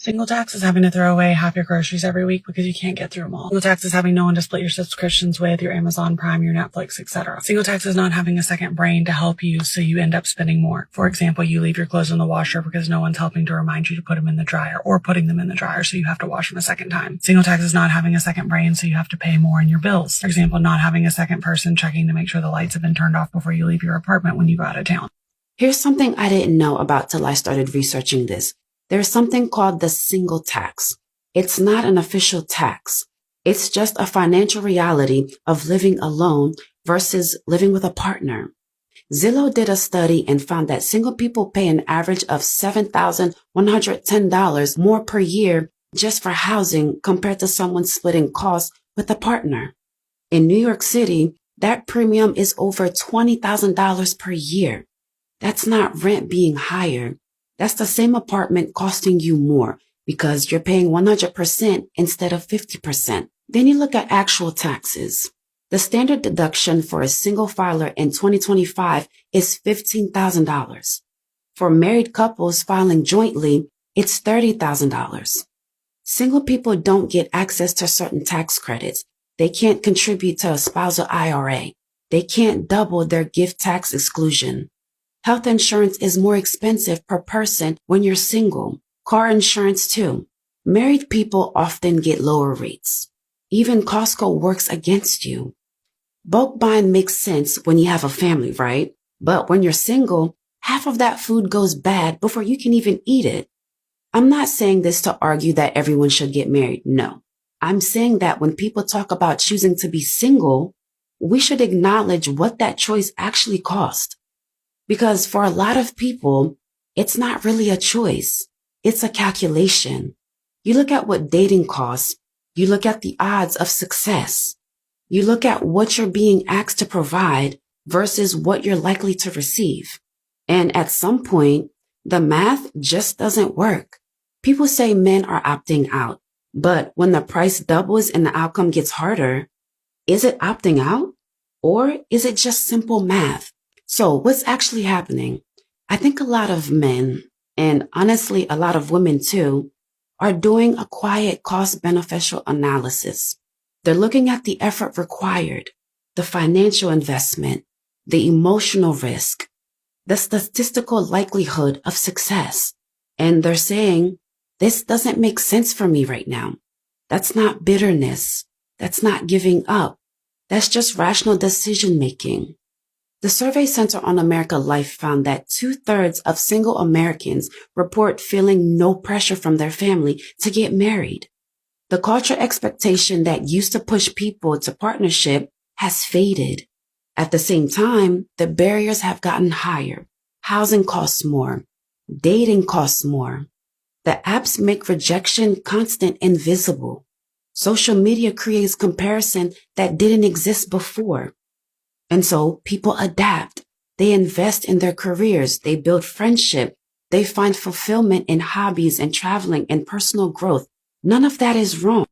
Single tax is having to throw away half your groceries every week because you can't get through them all. Single tax is having no one to split your subscriptions with, your Amazon Prime, your Netflix, etc. Single tax is not having a second brain to help you, so you end up spending more. For example, you leave your clothes in the washer because no one's helping to remind you to put them in the dryer, or putting them in the dryer so you have to wash them a second time. Single tax is not having a second brain, so you have to pay more in your bills. For example, not having a second person checking to make sure the lights have been turned off before you leave your apartment when you go out of town. Here's something I didn't know about till I started researching this. There's something called the single tax. It's not an official tax. It's just a financial reality of living alone versus living with a partner. Zillow did a study and found that single people pay an average of $7,110 more per year just for housing compared to someone splitting costs with a partner. In New York City, that premium is over $20,000 per year. That's not rent being higher. That's the same apartment costing you more because you're paying 100% instead of 50%. Then you look at actual taxes. The standard deduction for a single filer in 2025 is $15,000. For married couples filing jointly, it's $30,000. Single people don't get access to certain tax credits. They can't contribute to a spousal IRA. They can't double their gift tax exclusion. Health insurance is more expensive per person when you're single. Car insurance too. Married people often get lower rates. Even Costco works against you. Bulk buying makes sense when you have a family, right? But when you're single, half of that food goes bad before you can even eat it. I'm not saying this to argue that everyone should get married. No. I'm saying that when people talk about choosing to be single, we should acknowledge what that choice actually cost. Because for a lot of people, it's not really a choice. It's a calculation. You look at what dating costs. You look at the odds of success. You look at what you're being asked to provide versus what you're likely to receive. And at some point, the math just doesn't work. People say men are opting out, but when the price doubles and the outcome gets harder, is it opting out? Or is it just simple math? So what's actually happening? I think a lot of men, and honestly a lot of women too, are doing a quiet cost-beneficial analysis. They're looking at the effort required, the financial investment, the emotional risk, the statistical likelihood of success. And they're saying, this doesn't make sense for me right now. That's not bitterness. That's not giving up. That's just rational decision making. The Survey Center on America Life found that 2/3 of single Americans report feeling no pressure from their family to get married. The cultural expectation that used to push people to partnership has faded. At the same time, the barriers have gotten higher. Housing costs more. Dating costs more. The apps make rejection constant and visible. Social media creates comparison that didn't exist before. And so people adapt. They invest in their careers. They build friendship. They find fulfillment in hobbies and traveling and personal growth. None of that is wrong.